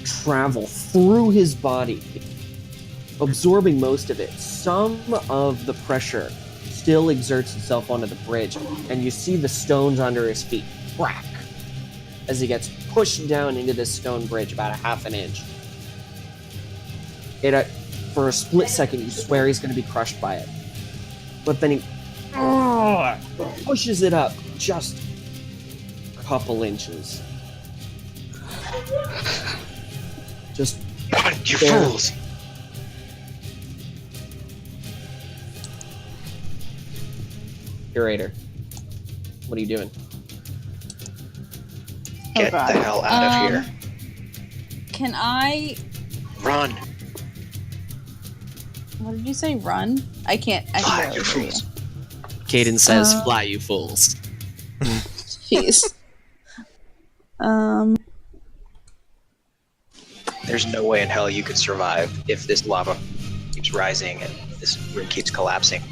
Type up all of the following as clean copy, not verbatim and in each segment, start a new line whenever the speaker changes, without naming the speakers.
travel through his body, absorbing most of it. Some of the pressure still exerts itself onto the bridge, and you see the stones under his feet crack as he gets pushed down into this stone bridge about a half an inch. For a split second, you swear he's going to be crushed by it. But then he pushes it up just a couple inches. Just
Run, you fools!
Curator, what are you doing?
Get the hell out of here.
Can I...
Run!
What did you say? Run? I can't... I
Fly,
can
you
barely hear
fools.
Caden says, fly, you fools.
Jeez.
There's no way in hell you could survive if this lava keeps rising and this room keeps collapsing.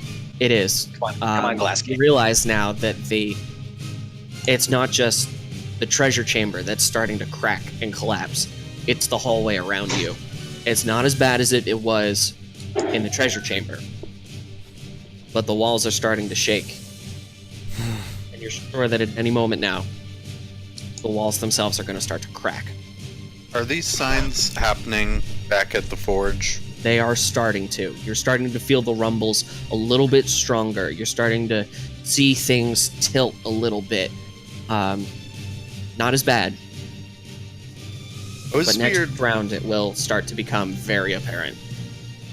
It is.
Come on, Glass
You
King.
realize now that it's not just the treasure chamber that's starting to crack and collapse. It's the hallway around you. It's not as bad as it was in the treasure chamber, but the walls are starting to shake. And you're sure that at any moment now, the walls themselves are going to start to crack.
Are these signs happening back at the forge?
They are starting to. You're starting to feel the rumbles a little bit stronger. You're starting to see things tilt a little bit. Not as bad, but next round it will start to become very apparent.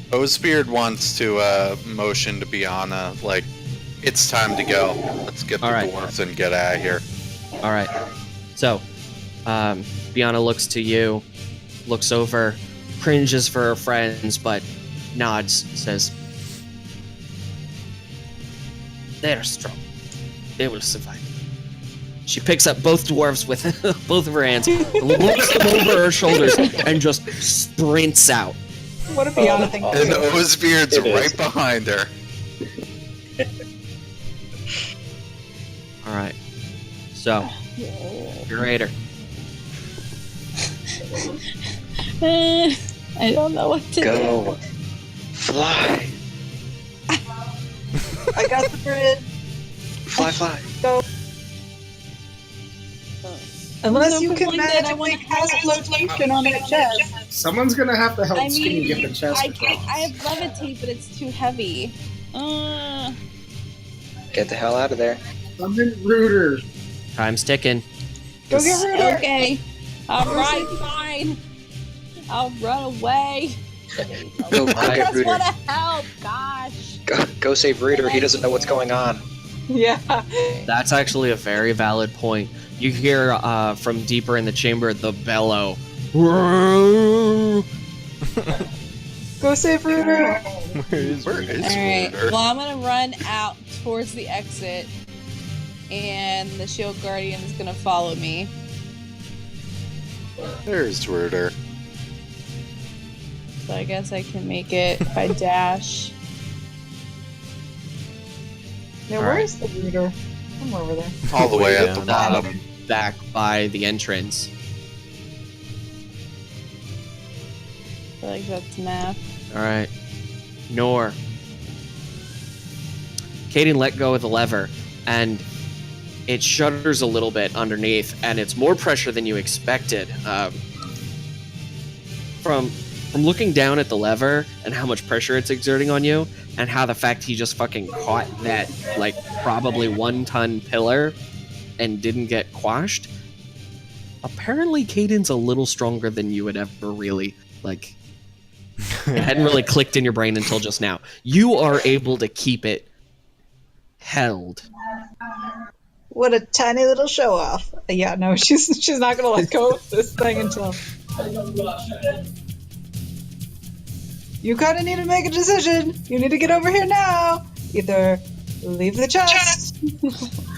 Osebeard wants to motion to Biana, like, it's time to go. Let's get the dwarves and get out of here.
All right. So, Biana looks to you, looks over, cringes for her friends, but nods, says, "They're strong. They will survive." She picks up both dwarves with both of her hands, looks them over her shoulders, and just sprints out.
What a Biana thing.
And Osebeard's right behind her.
All right. So, Curator.
I don't know what to
Go.
do.
Fly.
I got the bridge.
Fly.
Go. Unless
So
you can
like that, I
magically
wanna-
cast flotation on that chest.
Someone's gonna have to help
I
Skinny
mean,
get the chest
I
across.
have levitate, but it's too heavy.
Get the hell out of there.
Summon Rooter.
Time's ticking.
Go get Rooter.
Okay. Alright, fine. I'll run away.
Go
I
get
just
Rooter.
want to help, gosh.
Go save Rooter. He doesn't know what's going on.
Yeah.
That's actually a very valid point. You hear from deeper in the chamber the bellow.
Go save Rooter.
Where is
Alright,
Rooter?
well, I'm gonna run out towards the exit, and the Shield Guardian is gonna follow me.
There's Rooter.
So I guess I can make it by dash.
Yeah,
All
where's the Rooter? I'm over there.
All the way at the
down.
bottom.
Back by the entrance.
I feel like that's math.
All right. Nor. Kaden let go of the lever, and it shudders a little bit underneath, and it's more pressure than you expected. From looking down at the lever and how much pressure it's exerting on you, and how the fact he just fucking caught that, like, probably 1-ton pillar and didn't get quashed, apparently Caden's a little stronger than you had ever really, like, it hadn't really clicked in your brain until just now. You are able to keep it held.
What a tiny little show off. Yeah, no, she's not gonna let go of this thing until. You kind of need to make a decision. You need to get over here now. Either leave the chest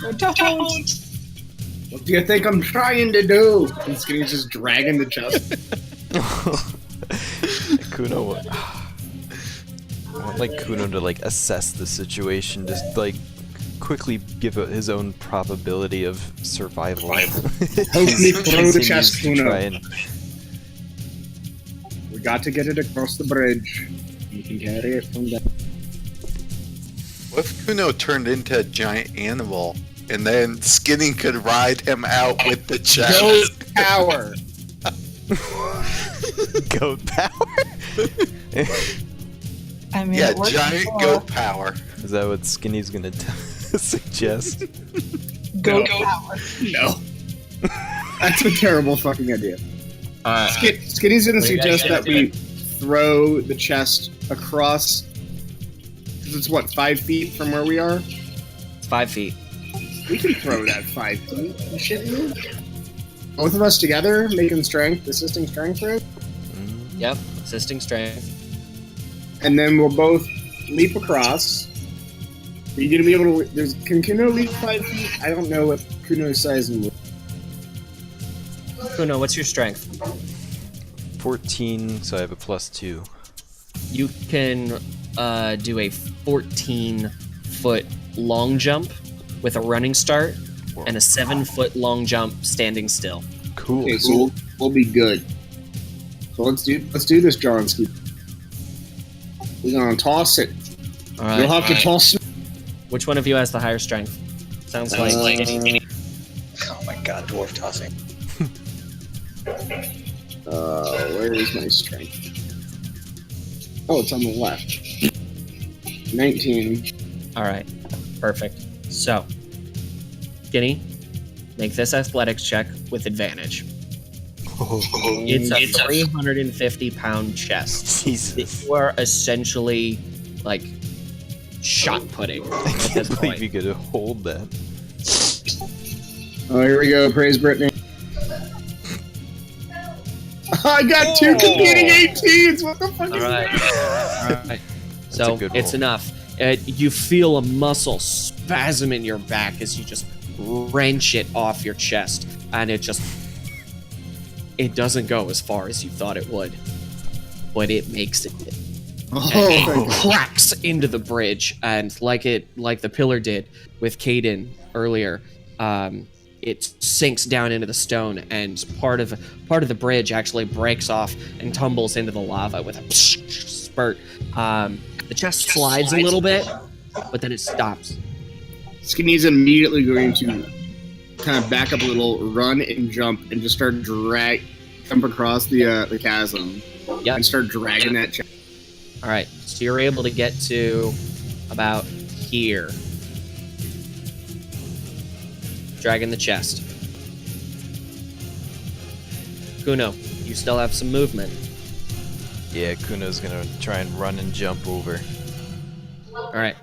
or don't.
What do you think I'm trying to do? And Skinny's just dragging the chest.
Kuno. I want like Kuno to like assess the situation, just like quickly give it his own probability of survival.
Help me throw the chest, Kuno.
Try and
We've got to get it across the bridge. You can carry it from there.
What if Kuno turned into a giant animal and then Skinny could ride him out with the chest?
Goat power.
Goat power?
I mean,
Yeah,
it worked
giant
before.
goat power.
Is that what Skinny's gonna suggest?
Goat
No.
power.
No. That's a terrible fucking idea. Skinny's gonna
What do you guys
suggest that
gonna
we throw the chest across. Because it's what, 5 feet from where we are?
It's 5 feet.
We can throw that 5 feet. You shitting me? Both of us together, making strength, assisting strength for it,
Mm,
Yep, assisting strength.
and then we'll both leap across. Are you gonna be able to? Can Kuno leap 5 feet? I don't know what Kuno's size and.
Kuno, what's your strength?
14, so I have a +2.
You can do a 14-foot long jump with a running start and a 7-foot long jump standing still.
Cool.
Okay, so we'll be good. So let's do this, Johnsky. We're gonna toss it.
All right.
You'll have to toss it.
Which one of you has the higher strength? Sounds like
Oh my god, dwarf tossing.
Where is my strength? Oh, it's on the left. 19.
All right, perfect. So, Skinny, make this athletics check with advantage. It's a 350-pound chest.
Jesus.
You are essentially like shot putting
I
at
can't
this
believe
point.
you could hold that.
Oh, here we go. Praise Brittany. I got 2 competing 18s. What the fuck
All
is
right.
that?
All right. So
a good
it's
roll.
enough. You feel a muscle spasm in your back as you just wrench it off your chest, and it doesn't go as far as you thought it would, but it makes it.
Oh,
And it
thank God.
cracks into the bridge, and like the pillar did with Caden earlier, it sinks down into the stone, and part of the bridge actually breaks off and tumbles into the lava with a spurt. The chest slides a little bit, but then it stops.
Skinny's immediately going to kind of back up a little, run and jump, and just start jump across the chasm.
Yep.
And start dragging that chest.
All right, so you're able to get to about here, dragging the chest. Kuno, you still have some movement.
Yeah, Kuno's gonna try and run and jump over.
All right,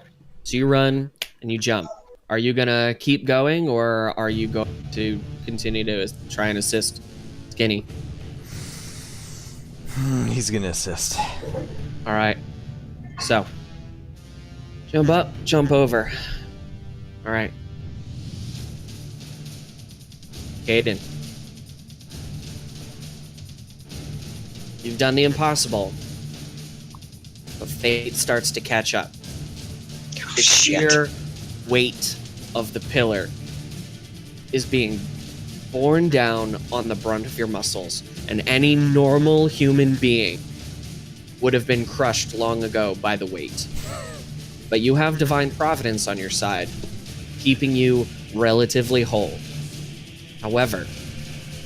so you run and you jump. Are you gonna keep going, or are you going to continue to try and assist Skinny?
He's gonna assist.
All right, so jump up, jump over. All right, Caden, you've done the impossible, but fate starts to catch up. The sheer weight of the pillar is being borne down on the brunt of your muscles, and any normal human being would have been crushed long ago by the weight. But you have divine providence on your side, keeping you relatively whole. However,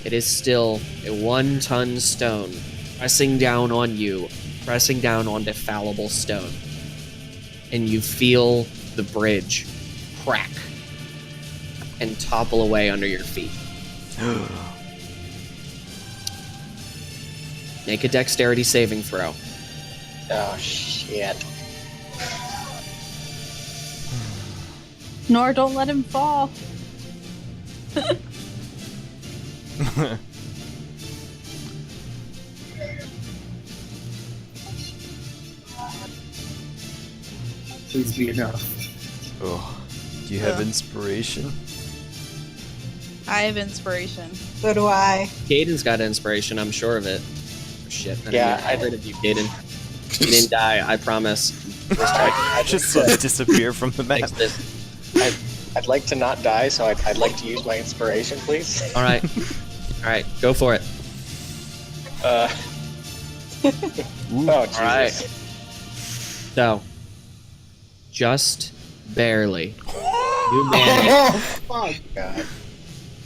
it is still a 1-ton stone pressing down on you, pressing down onto fallible stone. And you feel the bridge crack and topple away under your feet. Make a dexterity saving throw.
Oh shit.
Nor don't let him fall.
Please be enough.
Oh, do you have inspiration?
I have inspiration.
So do I.
Caden's got inspiration, I'm sure of it. Shit, I
Yeah,
didn't get rid of you, Caden. You didn't die, I promise.
Just disappear from the map.
Fix this.
I'd like to not die, so I'd like to use my inspiration, please.
All right, go for it.
Oh, Jesus.
All right. So, just barely, you manage
Oh, fuck. God.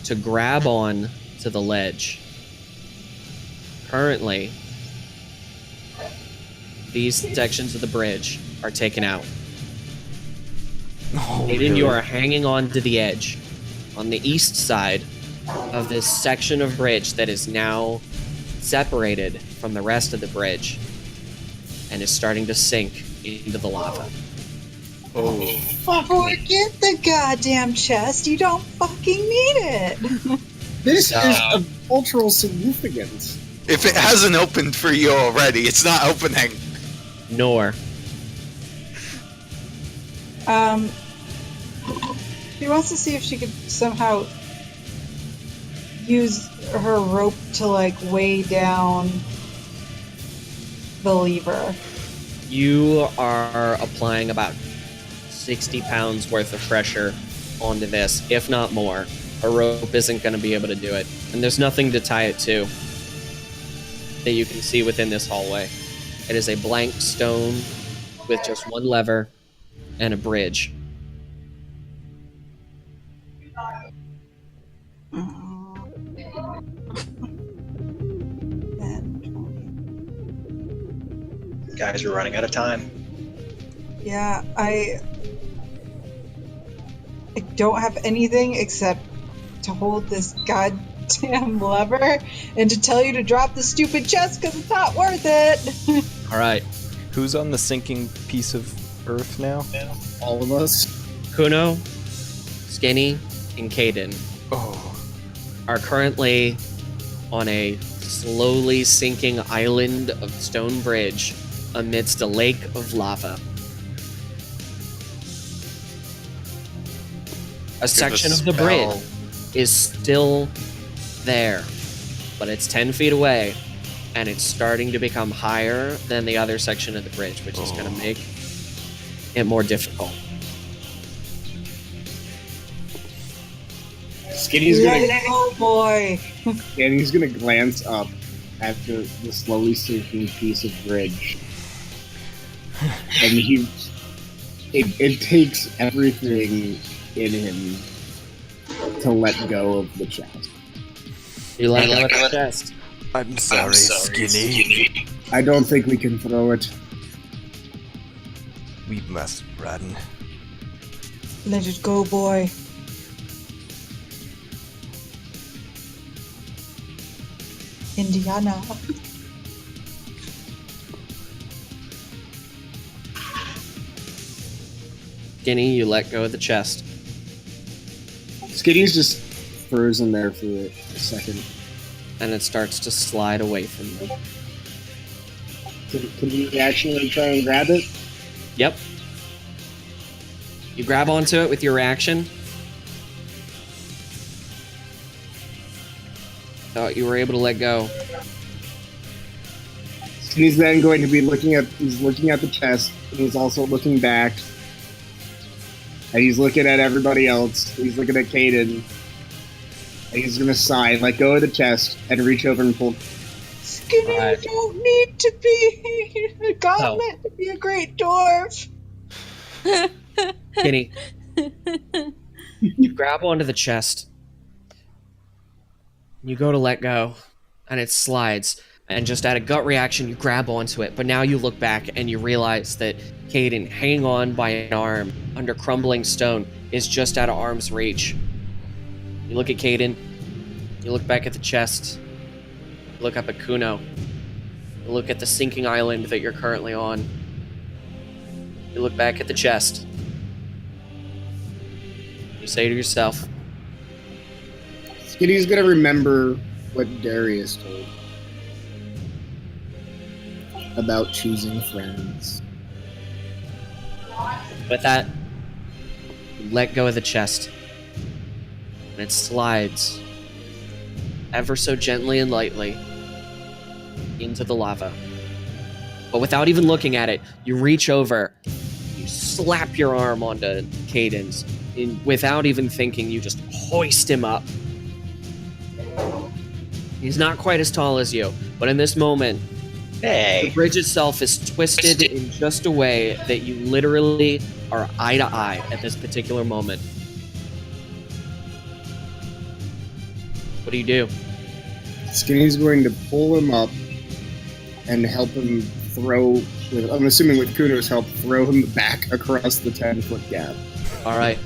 to grab on to the ledge. Currently, these sections of the bridge are taken out.
Oh,
Aiden,
really?
you are hanging on to the edge on the east side of this section of bridge that is now separated from the rest of the bridge and is starting to sink into the lava.
Forget the goddamn chest. You don't fucking need it.
This is of cultural significance.
If it hasn't opened for you already, it's not opening.
Nor.
She wants to see if she could somehow use her rope to like weigh down the lever.
You are applying about 60 pounds worth of pressure onto this, if not more. A rope isn't going to be able to do it. And there's nothing to tie it to that you can see within this hallway. It is a blank stone with just one lever and a bridge.
Guys, we're running out of time.
Yeah, I don't have anything except to hold this goddamn lever and to tell you to drop the stupid chest because it's not worth it.
All right.
Who's on the sinking piece of earth now?
All of us.
Kuno, Skinny, and Caden
Oh.
are currently on a slowly sinking island of stone bridge amidst a lake of lava. A section of the bridge is still there, but it's 10 feet away, and it's starting to become higher than the other section of the bridge, which is going to make it more difficult.
Skinny's
Let
gonna
it go, boy.
and he's gonna glance up at the slowly sinking piece of bridge, and it takes everything in him to let go of the chest.
You let go of the chest.
I'm sorry, Skinny.
I don't think we can throw it.
We must run.
Let it go, boy. Indiana.
Skinny, you let go of the chest.
Skinny's just frozen there for a second.
And it starts to slide away from you.
Can we actually try and grab it?
Yep. You grab onto it with your reaction. Thought you were able to let go.
Skinny's then going to be looking at the chest, and he's also looking back. And he's looking at everybody else. He's looking at Caden. And he's gonna sigh, let go of the chest, and reach over and pull.
Skinny,
Alright.
you don't need to be a gauntlet to be a great dwarf.
Skinny. You grab onto the chest. You go to let go, and it slides. And just at a gut reaction, you grab onto it. But now you look back and you realize that Caden, hanging on by an arm under crumbling stone, is just out of arm's reach. You look at Caden. You look back at the chest. You look up at Kuno. You look at the sinking island that you're currently on. You look back at the chest. You say to yourself,
Skinny's gonna remember what Darius told about choosing friends.
with that, you let go of the chest. And it slides ever so gently and lightly into the lava. But without even looking at it, you reach over, you slap your arm onto Caden's, and without even thinking, you just hoist him up. He's not quite as tall as you, but in this moment, The
Hey.
bridge itself is twisted in just a way that you literally are eye to eye at this particular moment. What do you do?
Skinny's going to pull him up and help him throw, I'm assuming with Kuno's help, throw him back across the 10-foot gap.
All right.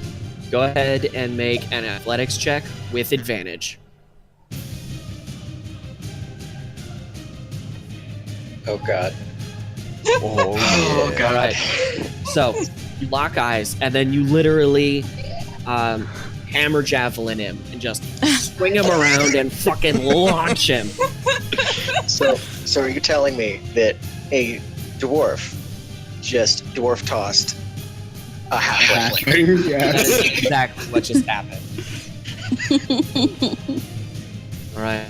Go ahead and make an athletics check with advantage.
Oh god.
Oh,
Oh
yeah.
god.
Alright. So, you lock eyes, and then you literally hammer javelin him and just swing him around and fucking launch him.
So are you telling me that a dwarf just dwarf tossed a halfling?
That
Yes.
is exactly what just happened. Alright.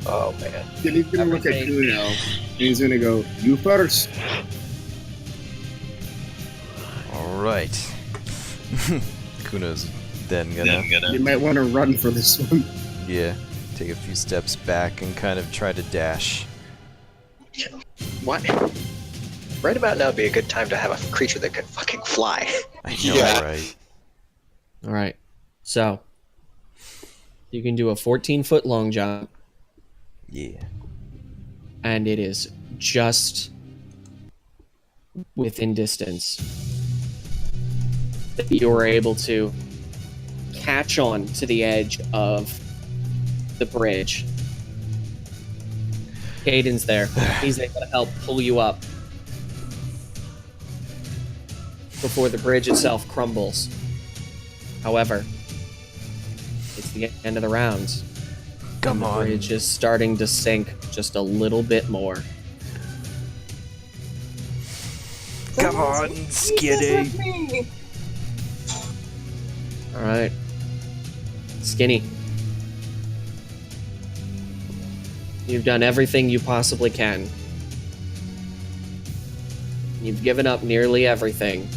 Oh man.
Skinny's going to look at Kuno, and he's going to go, you first.
Alright. Kuno's then gonna,
You might want to run for this one.
yeah, take a few steps back and kind of try to dash.
What? Right about now would be a good time to have a creature that could fucking fly.
I know,
Yeah.
right?
Alright. So, you can do a 14-foot long jump,
Yeah.
and it is just within distance that you are able to catch on to the edge of the bridge. Caden's there. He's able to help pull you up before the bridge itself crumbles. However, it's the end of the round.
Come
and
on.
The bridge is starting to sink just a little bit more.
Come on, Skinny.
With me.
All right, Skinny. You've done everything you possibly can. You've given up nearly everything.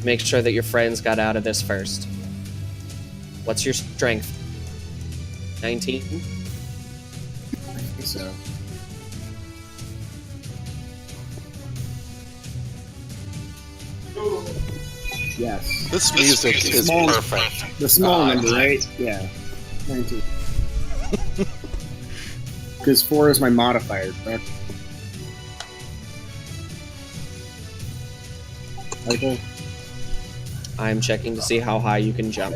Make sure that your friends got out of this first. What's your strength? 19?
I think so. Yes.
This music is
Small-
perfect.
The small
Ah,
number, right? Yeah. 19. Because 4 is my modifier, correct? Michael?
I'm checking to see how high you can jump.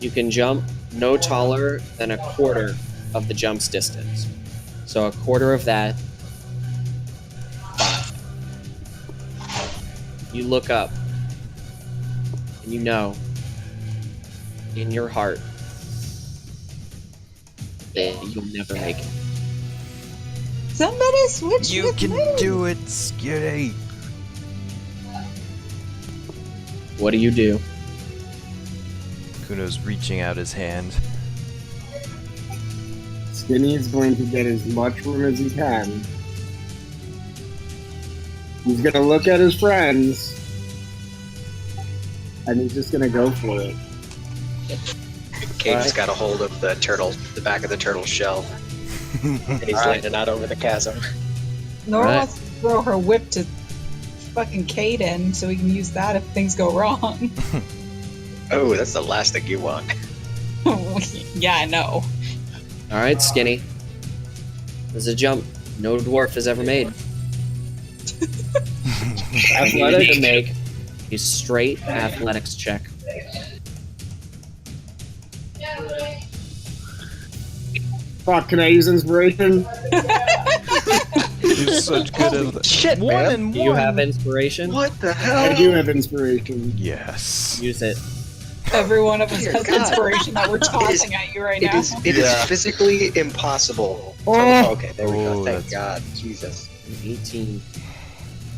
You can jump no taller than a quarter of the jump's distance. So a quarter of that, 5. You look up, and you know, in your heart, that you'll never make it.
Somebody switch
You
with
can
me.
do it, Skinny.
What do you do?
Kuno's reaching out his hand.
Skinny is going to get as much room as he can. He's gonna look at his friends. And he's just gonna go for it.
Caden's got a hold of the turtle, the back of the turtle's shell, and he's landing out over the chasm.
Nora
Right.
wants to throw her whip to fucking Caden so we can use that if things go wrong.
Oh, that's the last thing you want.
Yeah, I know.
All right, Skinny. There's a jump no dwarf has ever made. I wanted to make a straight athletics check.
Fuck, can I use inspiration?
You're such good at
Shit,
one
man.
and
Do you
one.
have inspiration?
What the
I
hell?
do have inspiration.
Yes.
Use it.
Every one of us
Dear
has
God.
inspiration that we're tossing at you right
It
now.
is. It is physically impossible.
Oh.
Okay, there we
Oh,
go. Thank
that's-
God, Jesus.
18.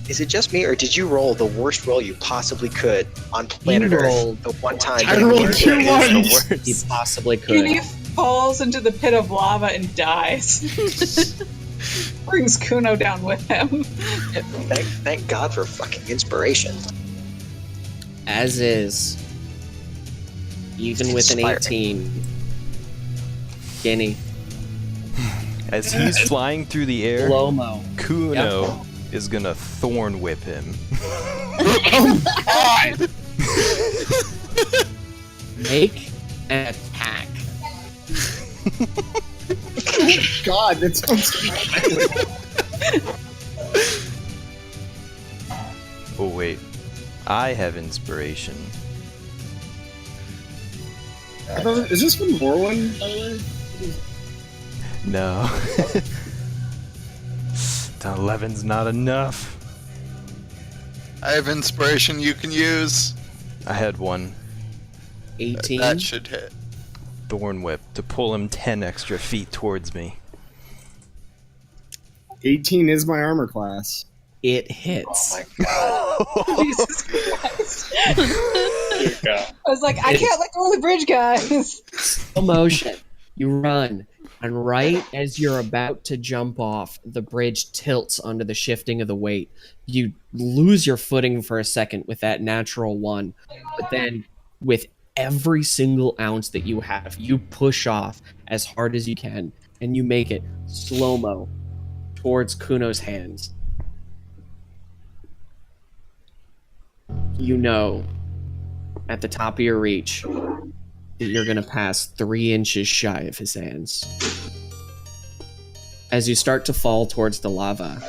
Is it just me, or did you roll the worst roll you possibly could on planet
You
Earth
rolled-
the one time?
I
that you
rolled
were
two
there?
ones.
He possibly
Skinny
could.
falls into the pit of lava and dies. Brings Kuno down with him.
Thank God for fucking inspiration.
As is. Even with an
Inspiring.
18. Skinny.
As he's flying through the air,
Slow-mo.
Kuno is gonna thorn whip him.
Make an attack.
God, that sounds violent.
Oh wait, I have inspiration.
Is this from Morrowind, by the way?
No. The 11's not enough.
I have inspiration you can use.
I had one
18.
That should hit.
thorn whip to pull him 10 extra feet towards me.
18 is my armor class.
It hits.
Oh my god.
Jesus Christ. I was like, I can't let go of the bridge, guys.
Slow motion. You run, and right as you're about to jump off, the bridge tilts under the shifting of the weight. You lose your footing for a second with that natural one, but then with every single ounce that you have, you push off as hard as you can, and you make it slow-mo towards Kuno's hands. You know, at the top of your reach, that you're going to pass 3 inches shy of his hands. As you start to fall towards the lava,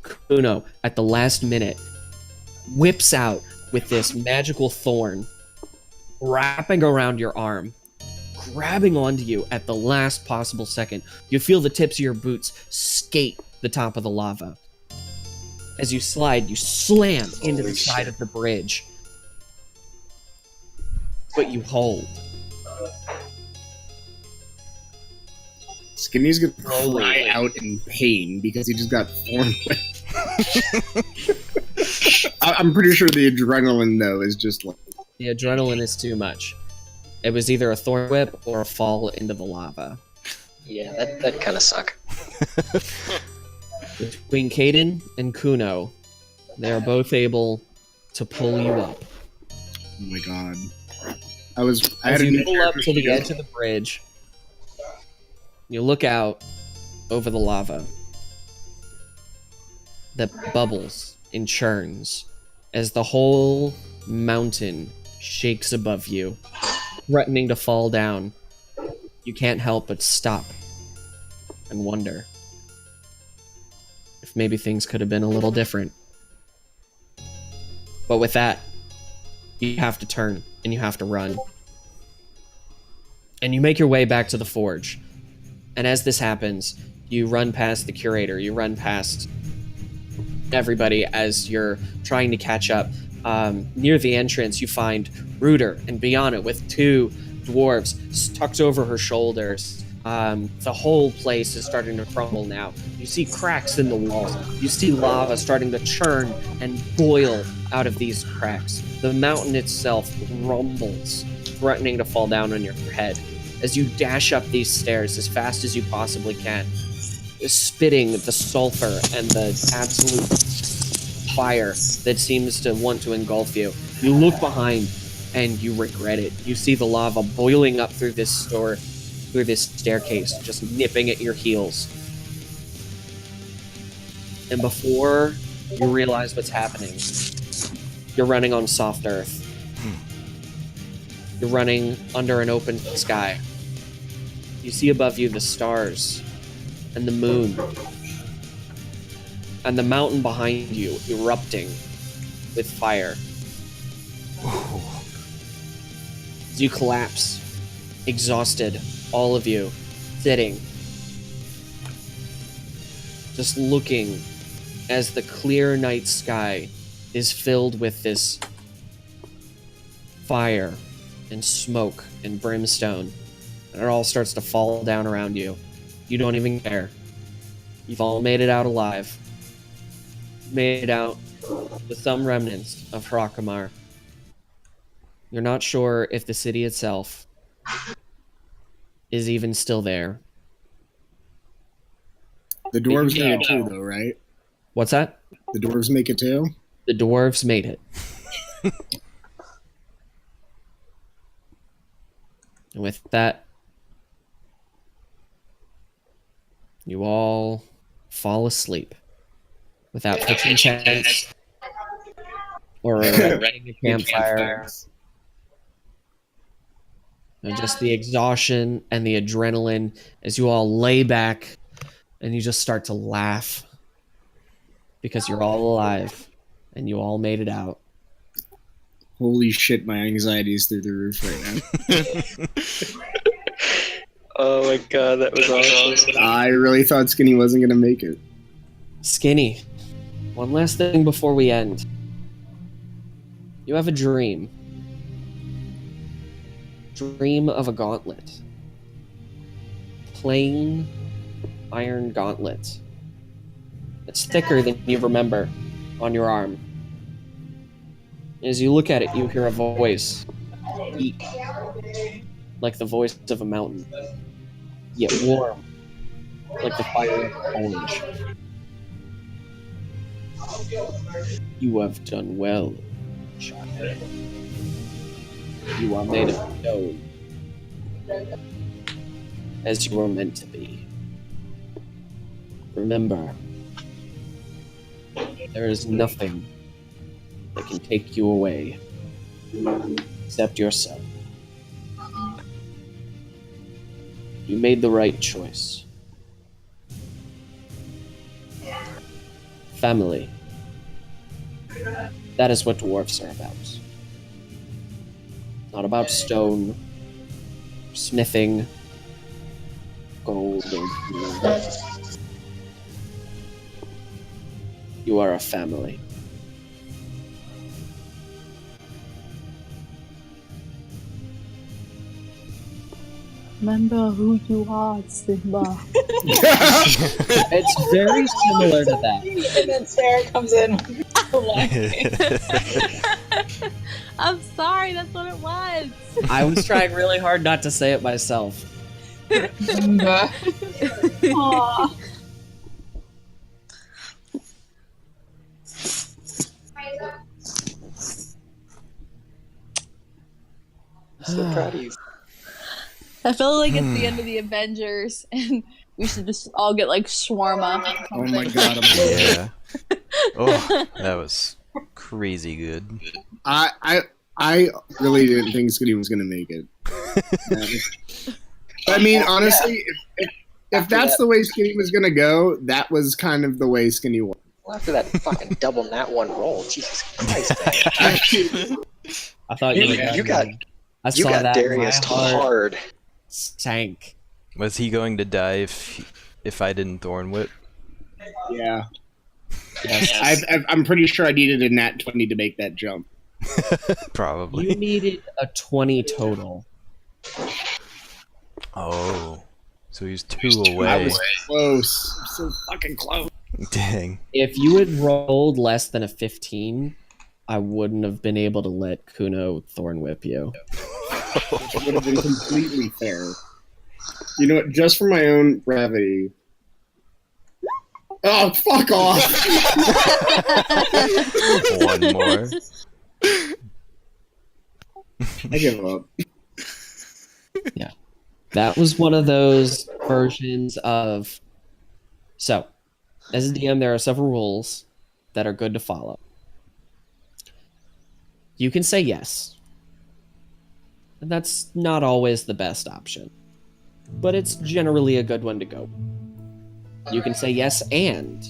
Kuno, at the last minute, whips out with this magical thorn, wrapping around your arm, grabbing onto you at the last possible second. You feel the tips of your boots skate the top of the lava. As you slide, you slam into the
Holy
side
shit.
of the bridge. But you hold.
Skinny's gonna
Slowly.
cry out in pain because he just got thorn whipped. I'm pretty sure the adrenaline, though, is just like...
The adrenaline is too much. It was either a thorn whip or a fall into the lava.
Yeah, that kind of suck.
Between Kaden and Kuno, they are both able to pull you up.
Oh my god. I had
As
a
you
new
pull up to the
character
edge of the bridge, you look out over the lava that bubbles and churns as the whole mountain shakes above you, threatening to fall down. You can't help but stop and wonder if maybe things could have been a little different. But with that, you have to turn and you have to run. And you make your way back to the forge. And as this happens, you run past the curator, you run past everybody as you're trying to catch up. Near the entrance, you find Rooter and Biana with 2 dwarves tucked over her shoulders. The whole place is starting to crumble now. You see cracks in the walls. You see lava starting to churn and boil out of these cracks. The mountain itself rumbles, threatening to fall down on your head. As you dash up these stairs as fast as you possibly can, spitting the sulfur and the absolute fire that seems to want to engulf you. You look behind and you regret it. You see the lava boiling up through this staircase, just nipping at your heels. And before you realize what's happening, you're running on soft earth. You're running under an open sky. You see above you the stars and the moon and the mountain behind you erupting with fire. As you collapse, exhausted, all of you sitting, just looking as the clear night sky is filled with this fire and smoke and brimstone, and it all starts to fall down around you. You don't even care. You've all made it out alive. Made it out with some remnants of Hrakamar. You're not sure if the city itself is even still there.
The dwarves made it too, though, right?
What's that?
The dwarves make it too?
The dwarves made it. And with that, You all fall asleep without pitching tents or lighting a campfire. And just the exhaustion and the adrenaline as you all lay back and you just start to laugh because you're all alive and you all made it out.
Holy shit, my anxiety is through the roof right now.
Oh my god, that was awesome.
I really thought Skinny wasn't gonna make it.
Skinny, one last thing before we end. You have a dream. Dream of a gauntlet. Plain iron gauntlet. It's thicker than you remember on your arm. As you look at it, you hear a voice. Eek. Like the voice of a mountain. Yet warm. Like the fire of orange. You have done well, child. You are made of stone. As you were meant to be. Remember, there is nothing that can take you away except yourself. You made the right choice. Family. That is what dwarfs are about. Not about stone, smithing, gold, or gold. You are a family.
Remember who you are, Simba.
It's very similar to that.
And then Sarah comes in.
I'm sorry, that's what it was.
I was trying really hard not to say it myself.
Aww.
So proud of you.
I feel like it's the end of the Avengers, and we should just all get like shawarma.
Oh my god, I'm
Yeah. Oh, that was crazy good.
I really didn't think Skinny was gonna make it. I mean, honestly, if that's the way Skinny was gonna go, that was kind of the way Skinny went.
Well, after that fucking double nat one roll, Jesus Christ, man.
I thought
You
you
got
I
you
saw
got
that.
Darius
My heart
hard.
sank.
Was he going to die if I didn't Thorn Whip?
Yeah,
Yes.
I'm pretty sure I needed a nat 20 to make that jump.
Probably.
You needed a 20 total.
Oh, so he's 2
I
away.
was close, so fucking close.
Dang.
If you had rolled less than a 15, I wouldn't have been able to let Kuno Thorn Whip you.
It would have been completely fair. You know what? Just for my own brevity. Oh, fuck off!
One more.
I give up.
That was one of those versions of. So, as a DM, there are several rules that are good to follow. You can say yes. And that's not always the best option, but it's generally a good one to go. You can say yes and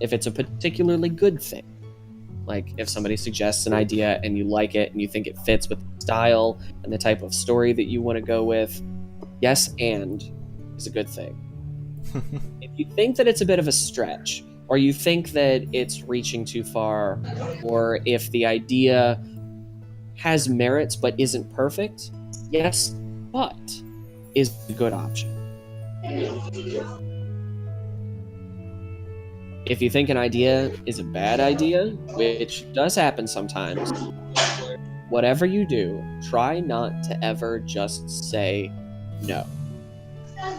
if it's a particularly good thing. Like if somebody suggests an idea and you like it and you think it fits with the style and the type of story that you want to go with, yes and is a good thing. If you think that it's a bit of a stretch, or you think that it's reaching too far, or if the idea has merits but isn't perfect, yes, but is a good option. If you think an idea is a bad idea, which does happen sometimes, whatever you do, try not to ever just say no.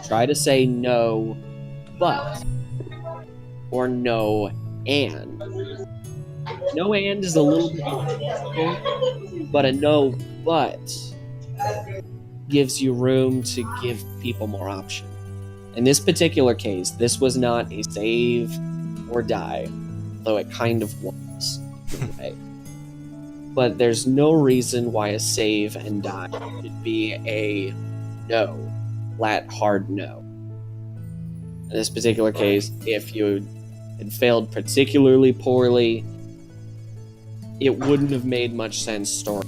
Try to say no, but, or no, and. No and is a little bit difficult, but a no, but gives you room to give people more option. In this particular case, this was not a save or die, though it kind of was. in a way. But there's no reason why a save and die should be a no, flat, hard no. In this particular case, if you had failed particularly poorly, it wouldn't have made much sense story.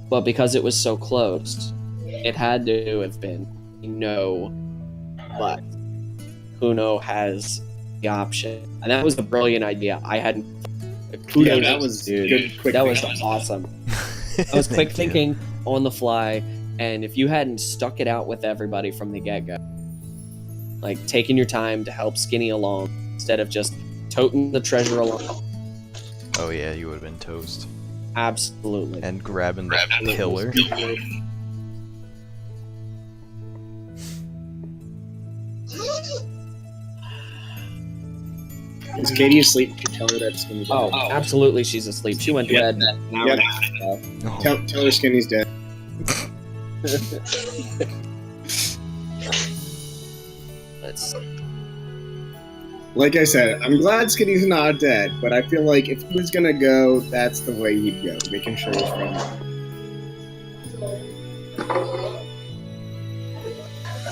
But because it was so close, it had to have been no, but Kuno has the option. And that was a brilliant idea. I hadn't... Kudos,
that was
dude.
good. Quick
That was
thinking.
awesome. That was quick
Thank you.
thinking on the fly, and if you hadn't stuck it out with everybody from the get-go, like taking your time to help Skinny along instead of just toting the treasure along,
Oh yeah, you would have been toast.
absolutely.
And grabbing the pillar.
Is Katie asleep? You tell her that Skinny's dead.
Oh, absolutely, she's asleep. She went to bed an hour and a half ago.
Oh,
Tell her Skinny's dead.
Let's
Like I said, I'm glad Skinny's not dead, but I feel like if he was gonna go, that's the way he'd go, making sure his friend.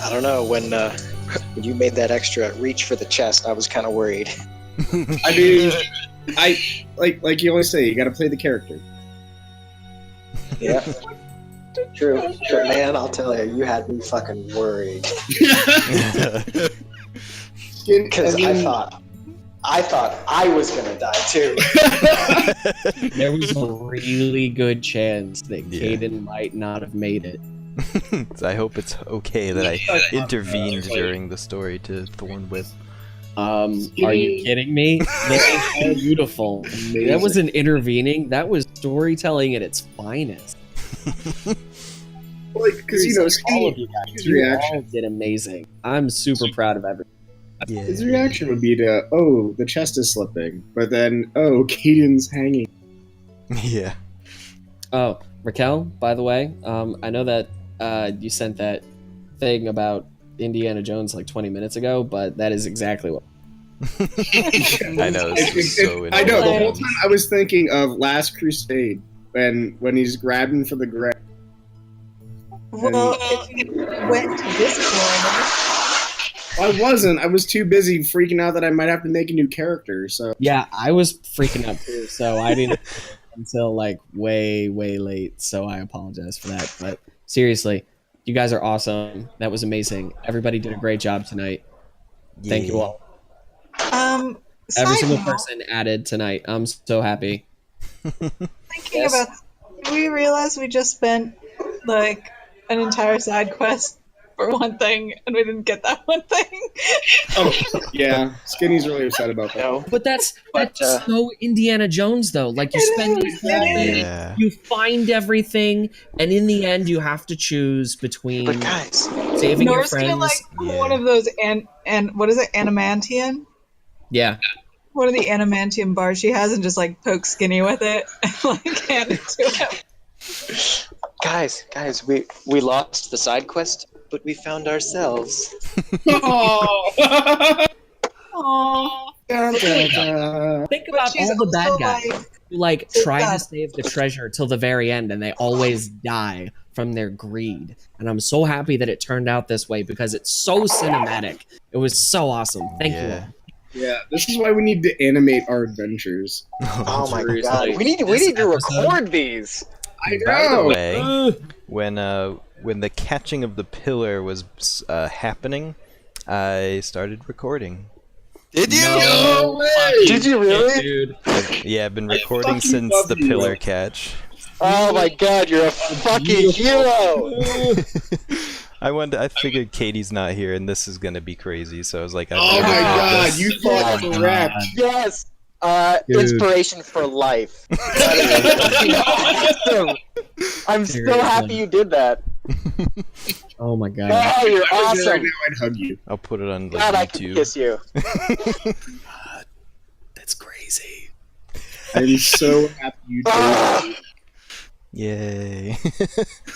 I don't know, when you made that extra reach for the chest, I was kind of worried.
I mean, like you always say, you gotta play the character.
Yeah. True. But man, I'll tell you, you had me fucking worried. Because I thought I was gonna die too.
There was a really good chance that
Yeah.
Caden might not have made it.
I hope it's okay that I intervened during the story to Thornwhip.
Are you kidding me? That was so beautiful. That wasn't intervening. That was storytelling at its finest.
Like, because you know,
all
Skinny,
of you guys,
his
you
reaction,
all did amazing. I'm super proud of everyone.
Yeah.
his reaction would be to, oh, the chest is slipping, but then, oh, Caden's hanging.
Yeah.
Oh, Raquel, by the way, I know that you sent that thing about Indiana Jones like 20 minutes ago, but that is exactly what.
I know, this is so
I know, the whole
intense.
time I was thinking of Last Crusade, when he's grabbing for the ground.
Well, if you went to Discord,
I wasn't. I was too busy freaking out that I might have to make a new character, so.
Yeah, I was freaking out too, so I didn't until like way, way late, so I apologize for that. But seriously, you guys are awesome. That was amazing. Everybody did a great job tonight. Thank you all. Every
side
single
note,
person added tonight. I'm so happy.
thinking
Yes.
about, do we realize we just spent like an entire side quest for one thing, and we didn't get that one thing?
Oh, yeah. Skinny's really upset about that.
No.
But that's
But,
so Indiana Jones though. Like you spend this whole thing,
Yeah.
you find everything, and in the end you have to choose between
But guys,
saving your
Nor's
friends.
gonna like
Yeah.
one of those and what is it, adamantium?
Yeah.
One of the adamantium bars she has, and just like poke Skinny with it and like hand it to him.
guys, we lost the side quest, but we found ourselves.
Oh.
Aww.
Think about
She's
all the bad
also,
guys who like try to
God.
save the treasure till the very end, and they always die from their greed. And I'm so happy that it turned out this way because it's so cinematic. It was so awesome. Thank you.
Yeah.
all.
Yeah, this is why we need to animate our adventures.
Oh my
Seriously.
god, we need to
This
record
episode-
these.
I
By the
know.
way, when the catching of the pillar was happening, I started recording.
Did you?
No way!
Did you really?
Dude.
I've been recording
fucking
since
love
the
you.
pillar catch.
Oh my god, you're a fucking hero!
I figured Katie's not here and this is gonna be crazy, so I was like, I
Oh
better
my
record
god,
this.
you thought
Oh,
correct.
Yes!
Dude.
Inspiration for life. That is awesome. I'm so
Seriously.
happy you did that.
Oh my god.
Oh, you're
If I was there right
awesome.
now, I'd hug you.
I'll put it on like,
God, I can
YouTube.
kiss you.
That's crazy.
I'm so happy you did.
Yay.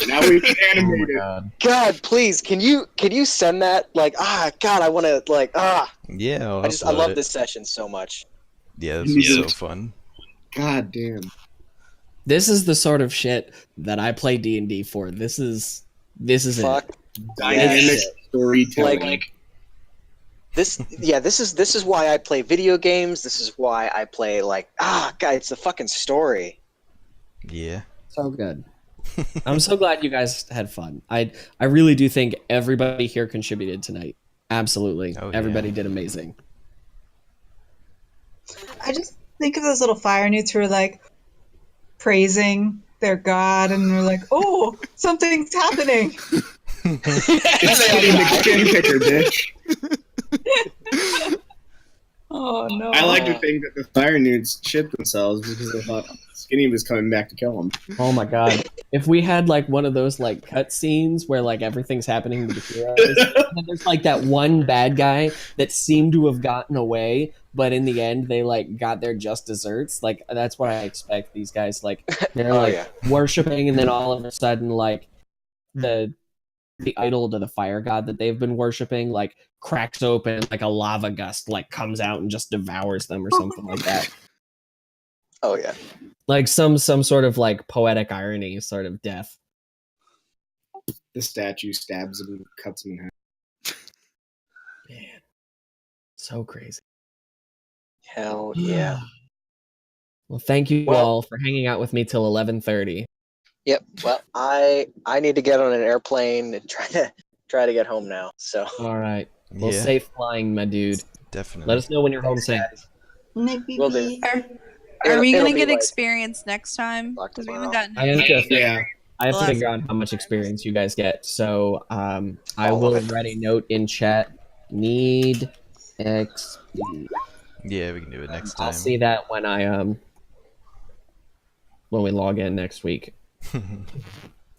Now we can
Oh
animate
my
it.
god.
God, please, can you send that? Like, God, I want to
Yeah, I'll
I
upload
love
it.
this session so much.
Yeah, this was so fun.
God damn.
This is the sort of shit that I play D&D for. This is
Fuck.
it.
Dynamic storytelling.
Like this is why I play video games. This is why I play God, it's the fucking story.
Yeah.
So good. I'm so glad you guys had fun. I really do think everybody here contributed tonight. Absolutely.
Oh, yeah.
Everybody did amazing.
I just think of those little fire newts who are like praising their god, and they're like, "Oh, something's happening."
It's getting the skin kicker, bitch.
Oh no!
I like to think that the fire newts shit themselves because they thought Skinny was coming back to kill them.
Oh my god. If we had like one of those like cut scenes where like everything's happening to the heroes, and then there's like that one bad guy that seemed to have gotten away, but in the end they like got their just desserts. Like that's what I expect these guys like they're
Oh,
like
yeah.
worshiping, and then all of a sudden like the idol to the fire god that they've been worshiping like cracks open, like a lava gust like comes out and just devours them or something like that.
Oh yeah.
Like some sort of like poetic irony sort of death.
The statue stabs him and cuts him in half.
Man. So crazy.
Hell yeah.
Well, thank you
Well-
all for hanging out with me till 11:30.
Yep. Well, I need to get on an airplane and try to get home now. So
All right. Well,
Yeah,
safe flying, my dude.
definitely.
Let us know when you're home safe.
Maybe.
Will do.
Are we
It'll
gonna
be
get
like
experience next time?
Like
Because we haven't
tomorrow.
gotten.
I have to,
Yeah.
I have to
Well,
figure out how much experience you guys get. So I
All
will
of it.
write a note in chat. Need XP.
Yeah, we can do it next
I'll
time.
see that when when we log in next week.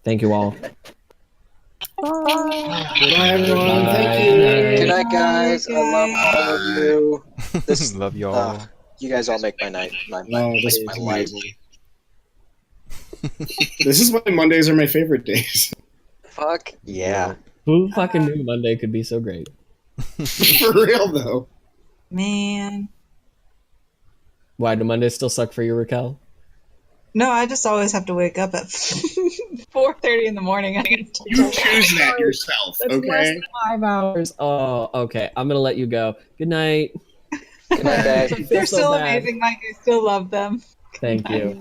Thank you all.
Bye, everyone.
Bye.
Thank you.
Good night, guys. I love all of you. This
Love y'all.
you guys all make my night. My
This
my
is
life.
amazing. This is why Mondays are my favorite days.
Fuck yeah.
Who fucking knew Monday could be so great?
For real, though.
Man.
Why do Mondays still suck for you, Raquel?
No, I just always have to wake up at 4:30 in the morning.
You choose that yourself,
That's less
okay?
than 5 hours. Oh, okay. I'm gonna let you go. Good night.
Good night, guys.
I feel
They're
so
still
bad.
amazing, Mike. I still love them.
Thank you.